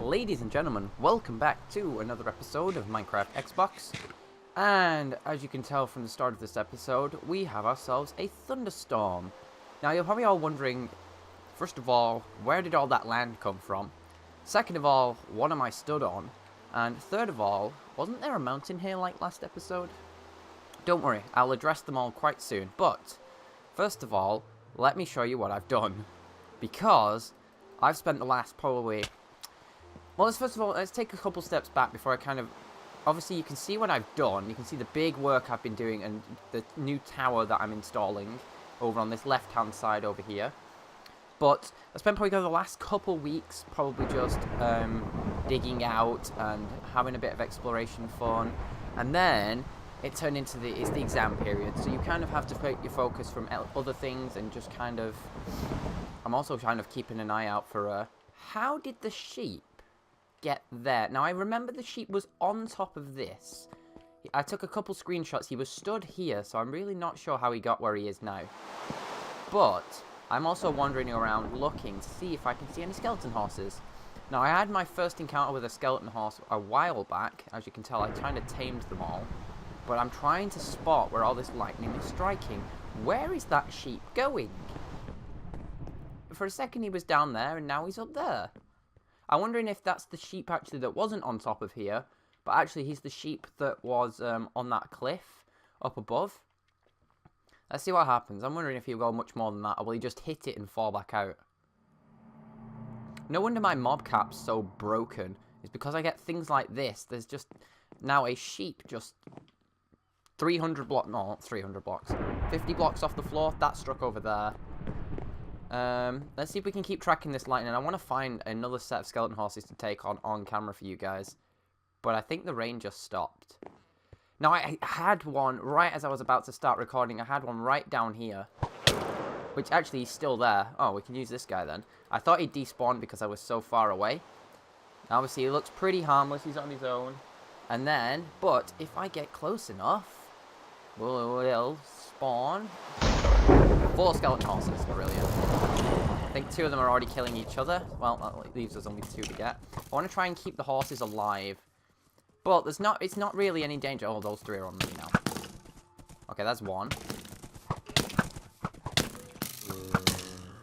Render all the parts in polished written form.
ladies and gentlemen, welcome back to another episode of Minecraft Xbox. And as you can tell from the start of this episode, we have ourselves a thunderstorm. Now you're probably all wondering, first of all, where did all that land come from? Second of all, what am I stood on? And third of all, wasn't there a mountain here like last episode? Don't worry, I'll address them all quite soon. But, first of all, let me show you what I've done. Because I've spent the last probably... Well, first of all, let's take a couple steps back before I kind of... Obviously, you can see what I've done. You can see the big work I've been doing and the new tower that I'm installing over on this left-hand side over here. But I spent probably the last couple weeks probably just digging out and having a bit of exploration fun. And then it turned into it's the exam period. So you kind of have to put your focus from other things and just kind of... I'm also kind of keeping an eye out for how did the sheep get there? Now I remember the sheep was on top of this. I took a couple screenshots. He was stood here, so I'm really not sure how he got where he is now. But I'm also wandering around looking to see if I can see any skeleton horses. Now I had my first encounter with a skeleton horse a while back. As you can tell, I kind of tamed them all. But I'm trying to spot where all this lightning is striking. Where is that sheep going? For a second he was down there and now he's up there. I'm wondering if that's the sheep actually that wasn't on top of here, but actually he's the sheep that was on that cliff up above. Let's see what happens. I'm wondering if he'll go much more than that, or will he just hit it and fall back out? No wonder my mob cap's so broken. It's because I get things like this. There's just now a sheep just 300 blocks, no, not 300 blocks, 50 blocks off the floor. That struck over there. Let's see if we can keep tracking this lightning. I want to find another set of skeleton horses to take on camera for you guys. But I think the rain just stopped. Now, I had one right as I was about to start recording. I had one right down here. Which actually is still there. Oh, we can use this guy then. I thought he'd despawn because I was so far away. Obviously, he looks pretty harmless. He's on his own. And then, but if I get close enough, we'll spawn 4 skeleton horses. Brilliant. I think 2 of them are already killing each other. Well, that leaves us only 2 to get. I want to try and keep the horses alive. But it's not really any danger. Oh, those 3 are on me now. Okay, that's 1.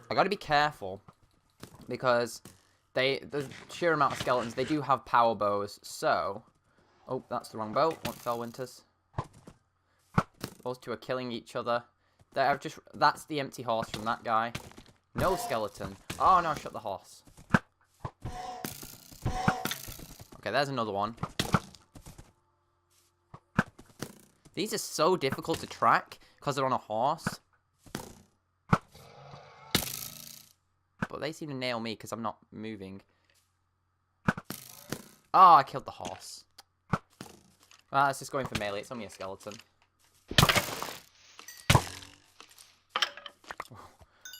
I gotta be careful. Because the sheer amount of skeletons, they do have power bows. So... Oh, that's the wrong bow. One fell winters. Those 2 are killing each other. That's the empty horse from that guy. No skeleton. Oh no, I shot the horse. Okay, there's another one. These are so difficult to track because they're on a horse. But they seem to nail me because I'm not moving. Oh, I killed the horse. Well, let's just go in for melee. It's only a skeleton.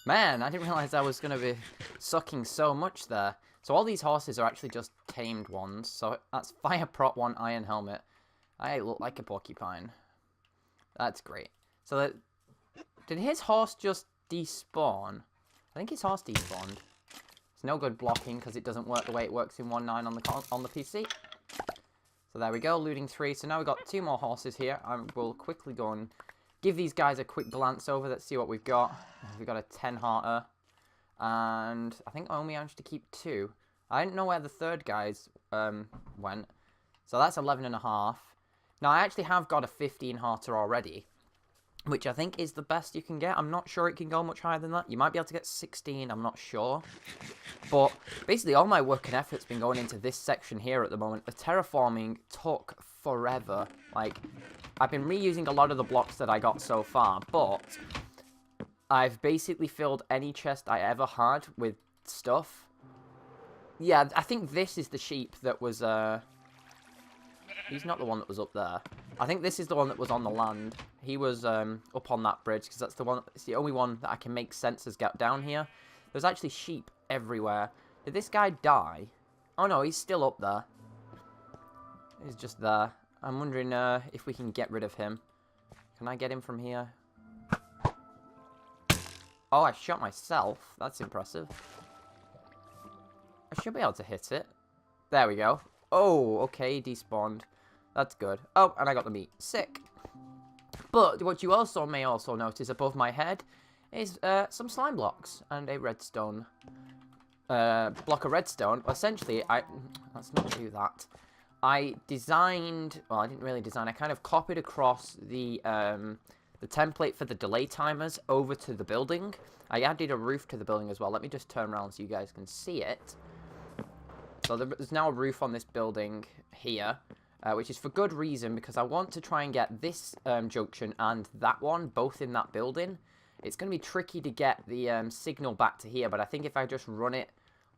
Man, I didn't realize I was going to be sucking so much there. So all these horses are actually just tamed ones. So that's fire prot 1 iron helmet. I look like a porcupine. That's great. So did his horse just despawn? I think his horse despawned. It's no good blocking because it doesn't work the way it works in 1.9 on the PC. So there we go, looting 3. So now we've got 2 more horses here. I will quickly go and give these guys a quick glance over. Let's see what we've got. We've got a 10-hearter. And I think I only managed to keep 2. I didn't know where the third guys went. So that's 11.5. Now, I actually have got a 15-hearter already, which I think is the best you can get. I'm not sure it can go much higher than that. You might be able to get 16, I'm not sure. But basically, all my work and effort's been going into this section here at the moment. The terraforming took forever. Like, I've been reusing a lot of the blocks that I got so far, but I've basically filled any chest I ever had with stuff. Yeah, I think this is the sheep that was, he's not the one that was up there. I think this is the one that was on the land. He was up on that bridge, because that's the one. It's the only one that I can make sense as get down here. There's actually sheep everywhere. Did this guy die? Oh no, he's still up there. He's just there. I'm wondering if we can get rid of him. Can I get him from here? Oh, I shot myself. That's impressive. I should be able to hit it. There we go. Oh, okay, despawned. That's good. Oh, and I got the meat. Sick. But what you also may also notice above my head is some slime blocks and a redstone. Block of redstone. Well, essentially, let's not do that. I designed, well, I didn't really design, I kind of copied across the template for the delay timers over to the building. I added a roof to the building as well. Let me just turn around so you guys can see it. So there's now a roof on this building here, which is for good reason, because I want to try and get this junction and that one both in that building. It's going to be tricky to get the signal back to here, but I think if I just run it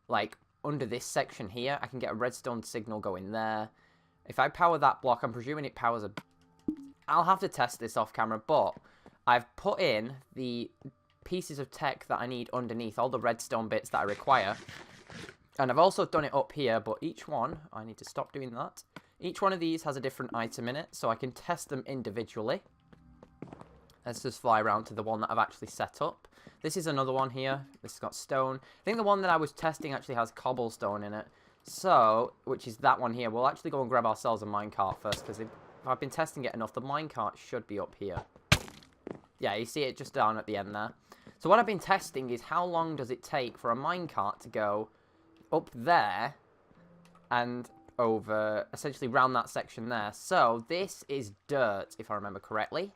like under this section here, I can get a redstone signal going there. If I power that block, I'm presuming it powers a... I'll have to test this off camera, but I've put in the pieces of tech that I need underneath, all the redstone bits that I require. And I've also done it up here, but each one, I need to stop doing that. Each one of these has a different item in it, so I can test them individually. Let's just fly around to the one that I've actually set up. This is another one here. This has got stone. I think the one that I was testing actually has cobblestone in it. So, which is that one here. We'll actually go and grab ourselves a minecart first, because if I've been testing it enough, the minecart should be up here. Yeah, you see it just down at the end there. So what I've been testing is how long does it take for a minecart to go up there and over, essentially round that section there. So this is dirt, if I remember correctly.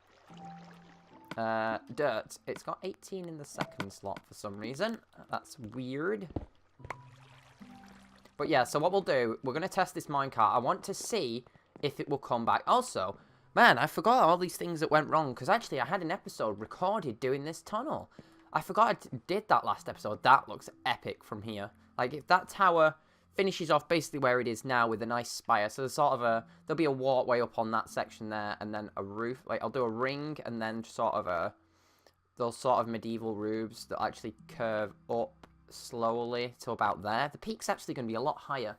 Dirt. It's got 18 in the second slot for some reason. That's weird. But yeah, so what we'll do, we're going to test this minecart. I want to see if it will come back. Also, man, I forgot all these things that went wrong, because actually I had an episode recorded doing this tunnel. I forgot I did that last episode. That looks epic from here. Like, if that tower finishes off basically where it is now with a nice spire, so there's sort of there'll be a walkway up on that section there, and then a roof. Like, I'll do a ring, and then sort of those sort of medieval roofs that actually curve up slowly to about there. The peak's actually going to be a lot higher.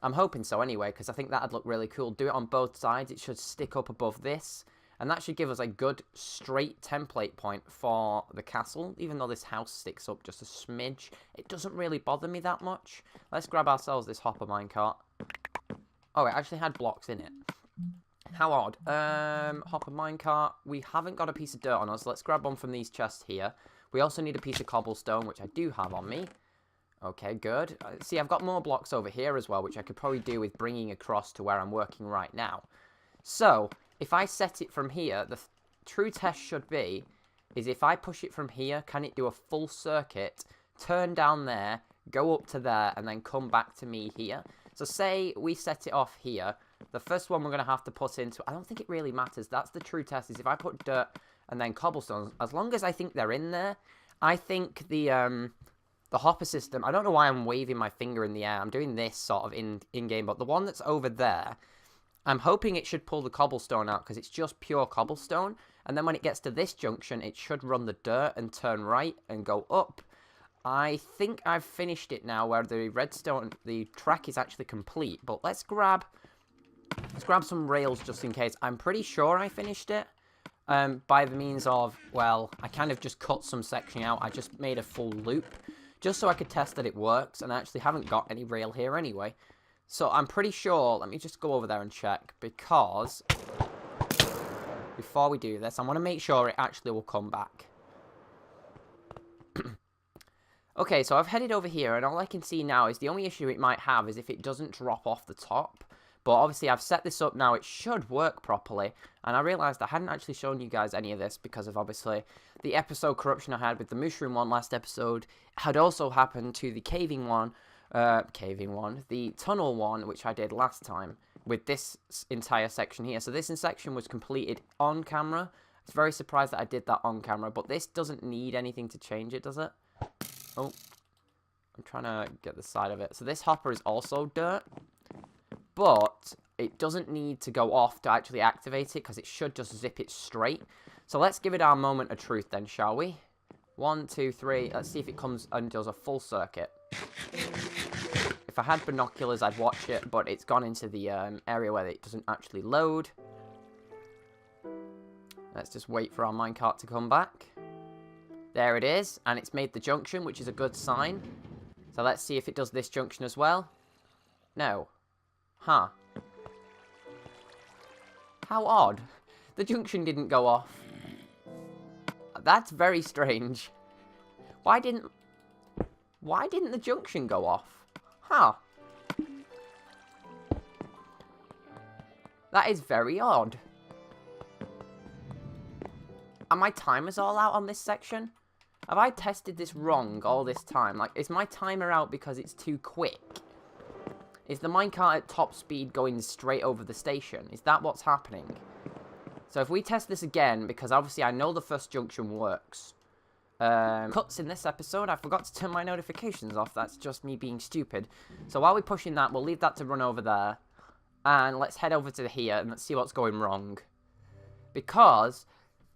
I'm hoping so anyway, because I think that'd look really cool. Do it on both sides. It should stick up above this, and that should give us a good straight template point for the castle. Even though this house sticks up just a smidge, it doesn't really bother me that much. Let's grab ourselves this hopper minecart. Oh, it actually had blocks in it. How odd. Hopper minecart. We haven't got a piece of dirt on us. Let's grab one from these chests here. We also need a piece of cobblestone, which I do have on me. Okay, good. See, I've got more blocks over here as well, which I could probably do with bringing across to where I'm working right now. So, if I set it from here, the true test should be, is if I push it from here, can it do a full circuit, turn down there, go up to there, and then come back to me here? So say we set it off here, the first one we're going to have to put into, I don't think it really matters, that's the true test, is if I put dirt and then cobblestones, as long as I think they're in there, I think the hopper system, I don't know why I'm waving my finger in the air, I'm doing this sort of in-game, but the one that's over there, I'm hoping it should pull the cobblestone out, because it's just pure cobblestone, and then when it gets to this junction, it should run the dirt and turn right and go up. I think I've finished it now, where the redstone, the track is actually complete, but let's grab some rails just in case. I'm pretty sure I finished it. By the means of, well, I kind of just cut some section out. I just made a full loop, just so I could test that it works, and I actually haven't got any rail here anyway. So I'm pretty sure, let me just go over there and check, because before we do this, I want to make sure it actually will come back. Okay, so I've headed over here, and all I can see now is the only issue it might have is if it doesn't drop off the top. But obviously I've set this up now, it should work properly, and I realised I hadn't actually shown you guys any of this because of obviously the episode corruption I had with the mushroom one last episode had also happened to the the tunnel one, which I did last time with this entire section here. So this section was completed on camera. I was very surprised that I did that on camera, but this doesn't need anything to change it, does it? Oh, I'm trying to get the side of it. So this hopper is also dirt. But it doesn't need to go off to actually activate it, because it should just zip it straight. So let's give it our moment of truth then, shall we? 1, 2, 3. Let's see if it comes and does a full circuit. If I had binoculars, I'd watch it, but it's gone into the area where it doesn't actually load. Let's just wait for our minecart to come back. There it is, and it's made the junction, which is a good sign. So let's see if it does this junction as well. No. Huh. How odd. The junction didn't go off. That's very strange. Why didn't the junction go off? Huh. That is very odd. Are my timers all out on this section? Have I tested this wrong all this time? Like, is my timer out because it's too quick? Is the minecart at top speed going straight over the station? Is that what's happening? So if we test this again, because obviously I know the first junction works. Cuts in this episode, I forgot to turn my notifications off. That's just me being stupid. So while we're pushing that, we'll leave that to run over there. And let's head over to here and let's see what's going wrong. Because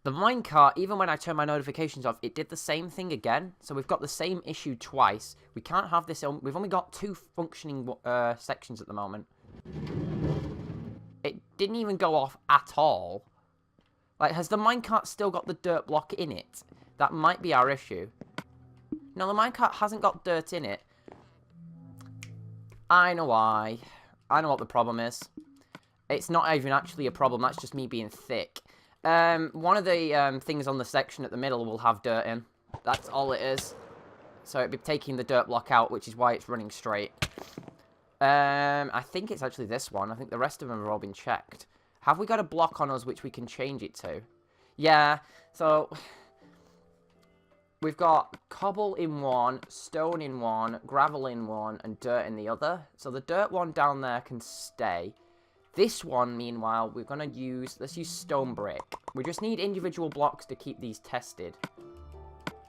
the minecart, even when I turn my notifications off, it did the same thing again. So we've got the same issue twice. We can't have this. We've only got 2 functioning sections at the moment. It didn't even go off at all. Like, has the minecart still got the dirt block in it? That might be our issue. No, the minecart hasn't got dirt in it. I know why. I know what the problem is. It's not even actually a problem. That's just me being thick. One of the things on the section at the middle will have dirt in. That's all it is. So it'd be taking the dirt block out, which is why it's running straight. I think it's actually this one. I think the rest of them have all been checked. Have we got a block on us which we can change it to? Yeah, so we've got cobble in one, stone in one, gravel in one, and dirt in the other. So the dirt one down there can stay. This one, meanwhile, we're going to use, let's use stone brick. We just need individual blocks to keep these tested.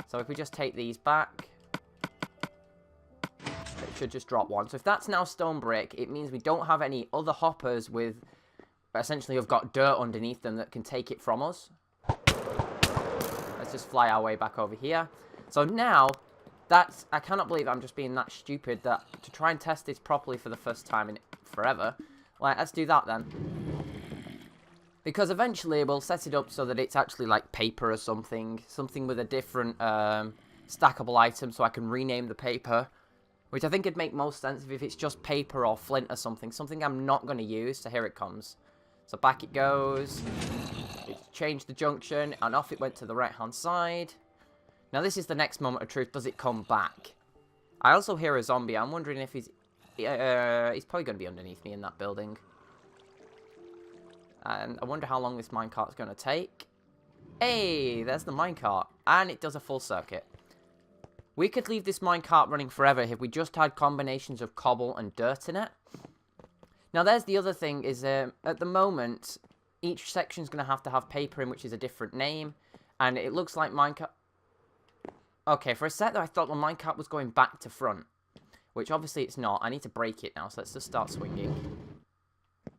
So if we just take these back, it should just drop one. So if that's now stone brick, it means we don't have any other hoppers with, essentially, have got dirt underneath them that can take it from us. Let's just fly our way back over here. So now, that's, I cannot believe I'm just being that stupid that to try and test this properly for the first time in forever. Like, let's do that then. Because eventually we'll set it up so that it's actually like paper or something. Something with a different stackable item so I can rename the paper. Which I think would make most sense if it's just paper or flint or something. Something I'm not going to use. So here it comes. So back it goes. It's changed the junction. And off it went to the right hand side. Now this is the next moment of truth. Does it come back? I also hear a zombie. I'm wondering if he's probably going to be underneath me in that building. And I wonder how long this minecart's going to take. Hey, there's the minecart. And it does a full circuit. We could leave this minecart running forever if we just had combinations of cobble and dirt in it. Now, there's the other thing is, at the moment, each section's going to have paper in, which is a different name. And it looks like minecart... Okay, for a sec, I thought the minecart was going back to front. Which obviously it's not. I need to break it now, so let's just start swinging.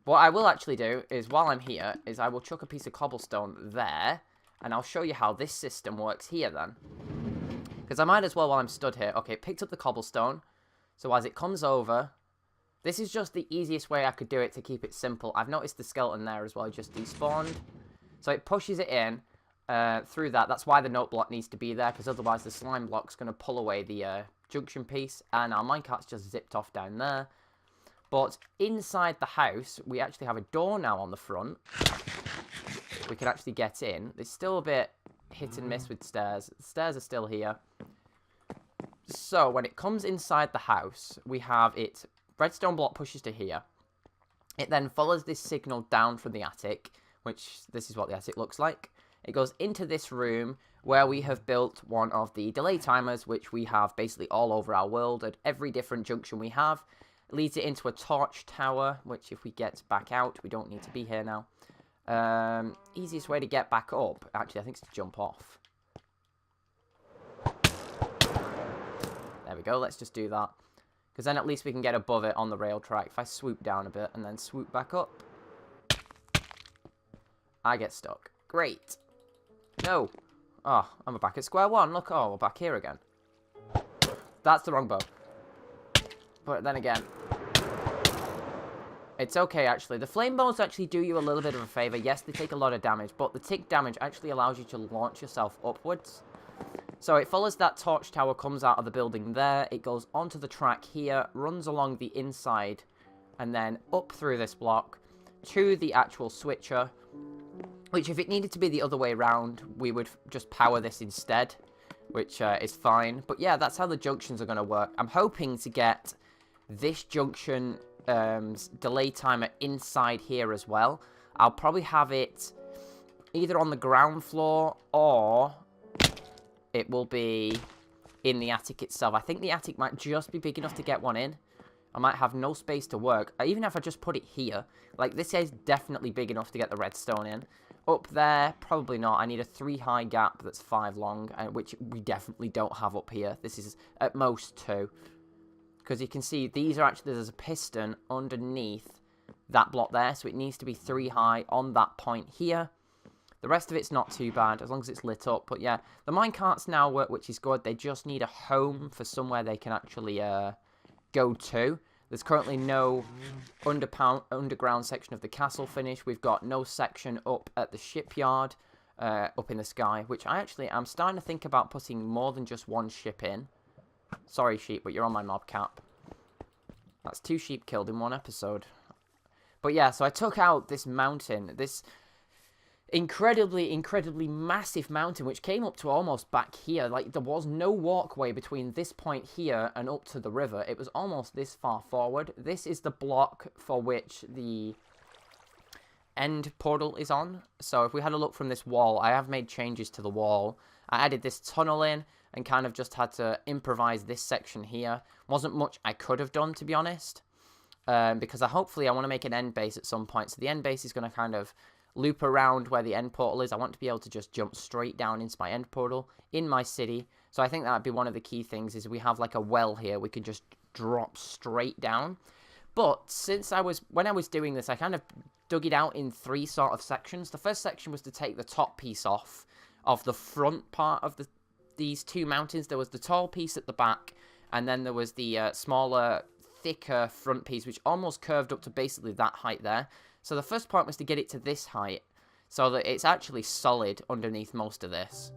What I will actually do is, while I'm here, is I will chuck a piece of cobblestone there. And I'll show you how this system works here then. Because I might as well while I'm stood here. Okay, picked up the cobblestone. So as it comes over, this is just the easiest way I could do it to keep it simple. I've noticed the skeleton there as well, just despawned. So it pushes it in through that. That's why the note block needs to be there, because otherwise the slime block's going to pull away the junction piece, and our minecart's just zipped off down there. But inside the house, we actually have a door now on the front. We can actually get in. There's still a bit hit and miss with stairs. The stairs are still here. So when it comes inside the house, we have it, redstone block pushes to here. It then follows this signal down from the attic, which this is what the attic looks like. It goes into this room where we have built one of the delay timers, which we have basically all over our world at every different junction we have. It leads it into a torch tower, which if we get back out, we don't need to be here now. Easiest way to get back up, actually, I think, is to jump off. There we go, let's just do that. Because then at least we can get above it on the rail track. If I swoop down a bit and then swoop back up, I get stuck. Great. No. Oh, I'm back at square one. Look, oh, we're back here again. That's the wrong bow. But then again, it's okay, actually. The flame bows actually do you a little bit of a favor. Yes, they take a lot of damage, but the tick damage actually allows you to launch yourself upwards. So it follows that torch tower, comes out of the building there. It goes onto the track here, runs along the inside and then up through this block to the actual switcher, which if it needed to be the other way around, we would just power this instead, which is fine. But yeah, that's how the junctions are going to work. I'm hoping to get this junction delay timer inside here as well. I'll probably have it either on the ground floor or it will be in the attic itself. I think the attic might just be big enough to get one in. I might have no space to work. Even if I just put it here. Like, this is definitely big enough to get the redstone in. Up there, probably not. I need a 3 high gap that's 5 long, which we definitely don't have up here. This is at most 2. Because you can see, these are actually, there's a piston underneath that block there. So it needs to be 3 high on that point here. The rest of it's not too bad, as long as it's lit up. But yeah, the minecarts now work, which is good. They just need a home for somewhere they can actually go to. There's currently no underground section of the castle finish. We've got no section up at the shipyard, up in the sky, which I'm starting to think about putting more than just one ship in. Sorry, sheep, but you're on my mob cap. That's 2 sheep killed in one episode. But yeah, so I took out this mountain, this incredibly massive mountain, which came up to almost back here. Like, there was no walkway between this point here and up to the river. It was almost this far forward. This is the block for which the end portal is on. So if we had a look from this wall, I have made changes to the wall. I added this tunnel in and kind of just had to improvise this section here. Wasn't much I could have done, to be honest, because hopefully I want to make an end base at some point. So the end base is going to kind of loop around where the end portal is. I want to be able to just jump straight down into my end portal in my city. So I think that would be one of the key things, is we have like a well here. We can just drop straight down. But when I was doing this, I kind of dug it out in 3 sort of sections. The first section was to take the top piece off of the front part of these 2 mountains. There was the tall piece at the back, and then there was the smaller, thicker front piece, which almost curved up to basically that height there. So the first point was to get it to this height, so that it's actually solid underneath most of this.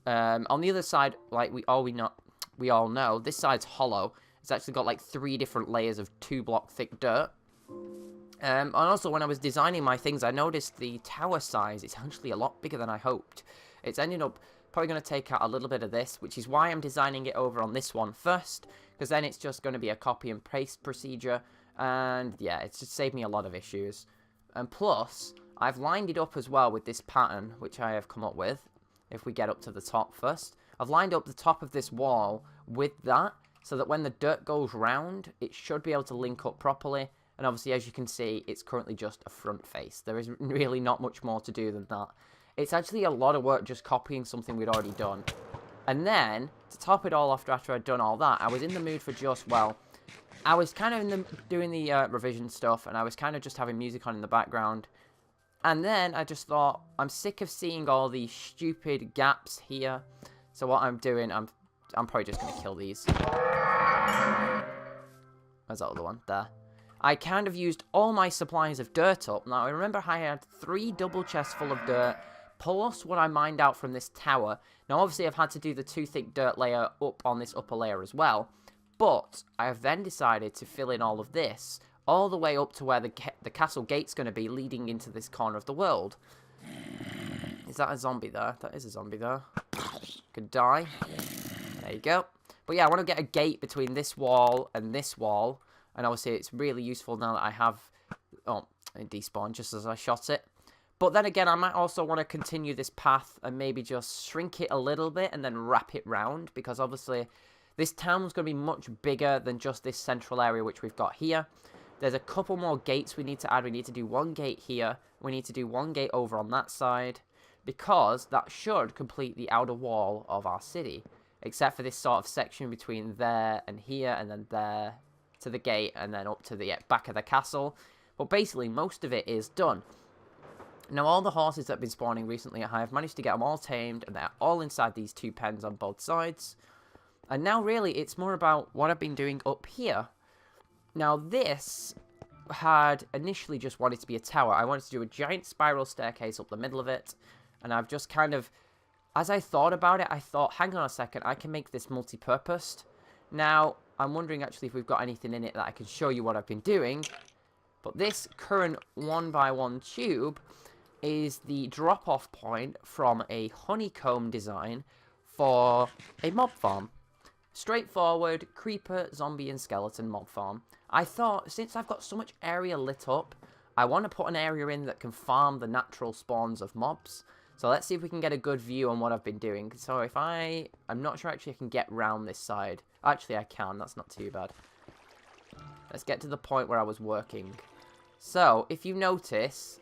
On the other side, like we all know, this side's hollow. It's actually got like 3 different layers of 2-block thick dirt. And also, when I was designing my things, I noticed the tower size is actually a lot bigger than I hoped. It's ended up probably going to take out a little bit of this, which is why I'm designing it over on this one first, because then it's just going to be a copy and paste procedure. And yeah, it's just saved me a lot of issues. And plus, I've lined it up as well with this pattern, which I have come up with. If we get up to the top first, I've lined up the top of this wall with that, so that when the dirt goes round, it should be able to link up properly. And obviously, as you can see, it's currently just a front face. There is really not much more to do than that. It's actually a lot of work just copying something we'd already done. And then, to top it all off after I'd done all that, I was in the mood for just, well, I was kind of doing the revision stuff, and I was kind of just having music on in the background. And then I just thought, I'm sick of seeing all these stupid gaps here. So what I'm doing, I'm probably just going to kill these. Where's that other one? There. I kind of used all my supplies of dirt up. Now, I remember I had 3 double chests full of dirt, plus what I mined out from this tower. Now, obviously, I've had to do the 2 thick dirt layer up on this upper layer as well. But I have then decided to fill in all of this all the way up to where the castle gate's going to be, leading into this corner of the world. Is that a zombie there? That is a zombie there. Could die. There you go. But yeah, I want to get a gate between this wall and this wall. And obviously, it's really useful now that I have... Oh, it despawned just as I shot it. But then again, I might also want to continue this path and maybe just shrink it a little bit and then wrap it round. Because obviously, this town's going to be much bigger than just this central area which we've got here. There's a couple more gates we need to add. We need to do 1 gate here. We need to do 1 gate over on that side. Because that should complete the outer wall of our city. Except for this sort of section between there and here and then there to the gate and then up to the back of the castle. But basically, most of it is done. Now, all the horses that have been spawning recently, I have managed to get them all tamed, and they're all inside these 2 pens on both sides. And now, really, it's more about what I've been doing up here. Now, this had initially just wanted to be a tower. I wanted to do a giant spiral staircase up the middle of it, and I've just kind of, as I thought about it, I thought, hang on a second, I can make this multi-purposed. Now, I'm wondering actually if we've got anything in it that I can show you what I've been doing. But this current 1x1 tube is the drop-off point from a honeycomb design for a mob farm. Straightforward creeper, zombie, and skeleton mob farm. I thought, since I've got so much area lit up, I want to put an area in that can farm the natural spawns of mobs. So let's see if we can get a good view on what I've been doing. So if I'm not sure actually I can get round this side. Actually I can, that's not too bad. Let's get to the point where I was working. So, if you notice,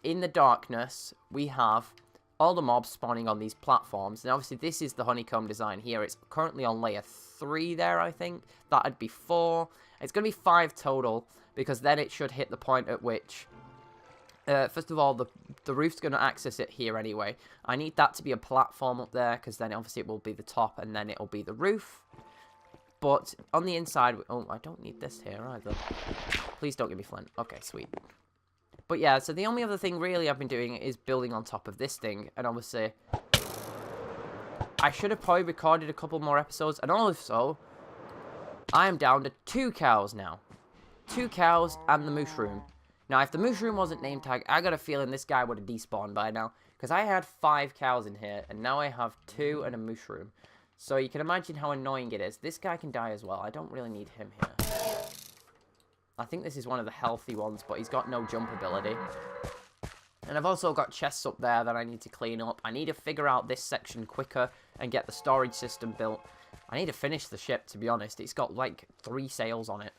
in the darkness, we have all the mobs spawning on these platforms. And obviously this is the honeycomb design here. It's currently on layer 3 there, I think. That'd be 4. It's going to be 5 total, because then it should hit the point at which... first of all, the roof's going to access it here anyway. I need that to be a platform up there, because then obviously it will be the top, and then it'll be the roof. But on the inside... Oh, I don't need this here either. Please don't give me flint. Okay, sweet. But yeah, so the only other thing really I've been doing is building on top of this thing. And obviously, I should have probably recorded a couple more episodes. And also, I am down to 2 cows now. 2 cows and the mushroom. Now, if the mushroom wasn't name tag, I got a feeling this guy would have despawned by now. Because I had 5 cows in here, and now I have 2 and a mushroom. So you can imagine how annoying it is. This guy can die as well. I don't really need him here. I think this is one of the healthy ones, but he's got no jump ability. And I've also got chests up there that I need to clean up. I need to figure out this section quicker and get the storage system built. I need to finish the ship, to be honest. It's got like 3 sails on it.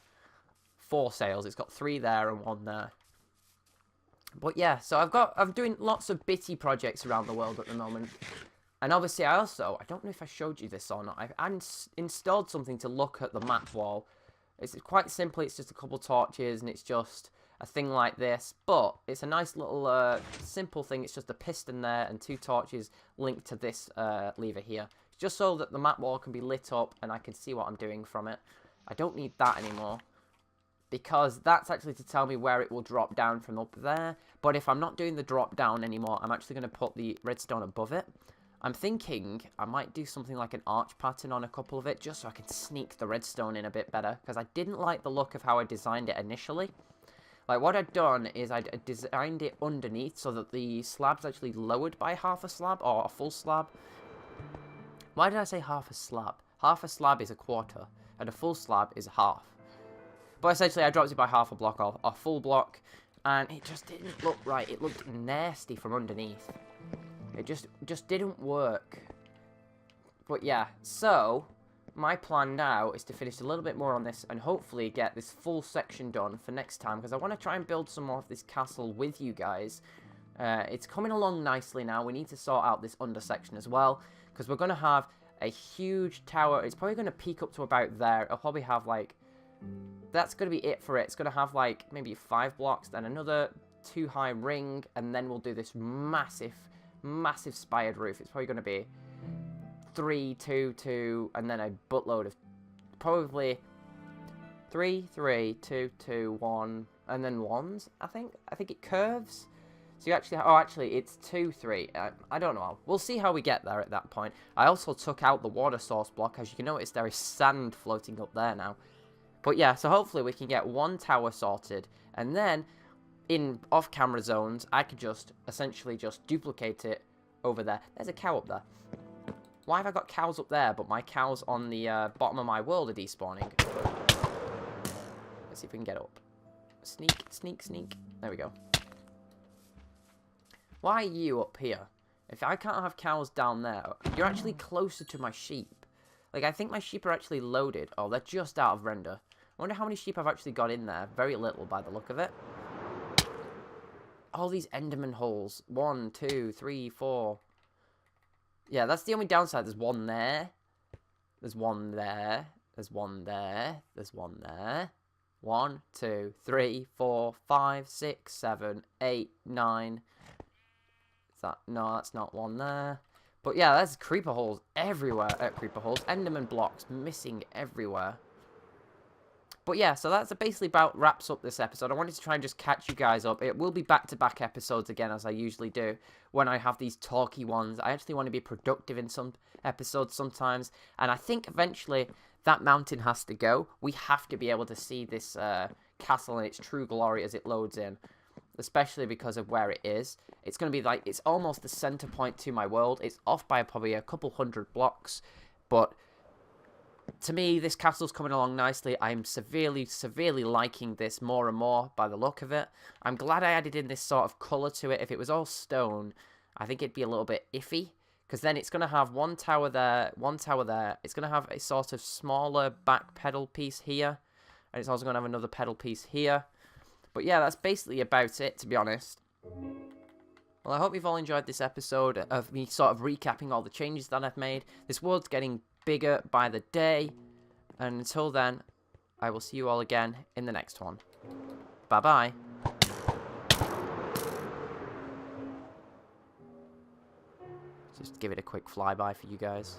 4 sails. It's got 3 there and 1 there. But yeah, so I'm doing lots of bitty projects around the world at the moment. And obviously I don't know if I showed you this or not. I've installed something to look at the map wall. It's quite simple, it's just a couple torches, and it's just a thing like this. But it's a nice little simple thing. It's just a piston there and 2 torches linked to this lever here. Just so that the map wall can be lit up and I can see what I'm doing from it. I don't need that anymore, because that's actually to tell me where it will drop down from up there. But if I'm not doing the drop down anymore, I'm actually going to put the redstone above it. I'm thinking I might do something like an arch pattern on a couple of it, just so I can sneak the redstone in a bit better, because I didn't like the look of how I designed it initially. Like, what I'd done is I designed it underneath so that the slab's actually lowered by half a slab, or a full slab. Why did I say half a slab? Half a slab is a quarter, and a full slab is a half. But essentially, I dropped it by half a block or a full block, and it just didn't look right. It looked nasty from underneath. It just didn't work. But yeah, so my plan now is to finish a little bit more on this and hopefully get this full section done for next time, because I want to try and build some more of this castle with you guys. It's coming along nicely now. We need to sort out this under section as well, because we're going to have a huge tower. It's probably going to peak up to about there. It'll probably have like... That's going to be it for it. It's going to have like maybe 5 blocks, then another 2 high ring, and then we'll do this massive spired roof. It's probably going to be 3, 2, 2, and then a buttload of probably 3, 3, 2, 2, 1, and then 1s. I think it curves. So you actually, actually it's 2, 3. I don't know. We'll see how we get there at that point. I also took out the water source block. As you can notice, there is sand floating up there now. But yeah, so hopefully we can get 1 tower sorted, and then in off-camera zones, I could just essentially just duplicate it over there. There's a cow up there. Why have I got cows up there, but my cows on the bottom of my world are despawning? Let's see if we can get up. Sneak, sneak, sneak. There we go. Why are you up here? If I can't have cows down there, you're actually closer to my sheep. Like, I think my sheep are actually loaded. Oh, they're just out of render. I wonder how many sheep I've actually got in there. Very little by the look of it. All these Enderman holes. 1, 2, 3, 4. Yeah, that's the only downside. There's 1 there. There's 1 there. There's 1 there. There's 1 there. 1, 2, 3, 4, 5, 6, 7, 8, 9. Is that... No, that's not 1 there. But yeah, there's creeper holes everywhere. Creeper holes. Enderman blocks missing everywhere. But yeah, so that's basically about wraps up this episode. I wanted to try and just catch you guys up. It will be back-to-back episodes again, as I usually do, when I have these talky ones. I actually want to be productive in some episodes sometimes, and I think eventually That mountain has to go. We have to be able to see this castle in its true glory as it loads in, especially because of where it is. It's going to be like, it's almost the center point to my world. It's off by probably a couple hundred blocks, but to me, this castle's coming along nicely. I'm severely liking this more and more by the look of it. I'm glad I added in this sort of colour to it. If it was all stone, I think it'd be a little bit iffy, because then it's going to have one tower there, one tower there. It's going to have a sort of smaller back pedal piece here, and it's also going to have another pedal piece here. But yeah, that's basically about it, to be honest. Well, I hope you've all enjoyed this episode of me sort of recapping all the changes that I've made. This world's getting bigger by the day, and until then, I will see you all again in the next one. Bye-bye. Just give it a quick flyby for you guys.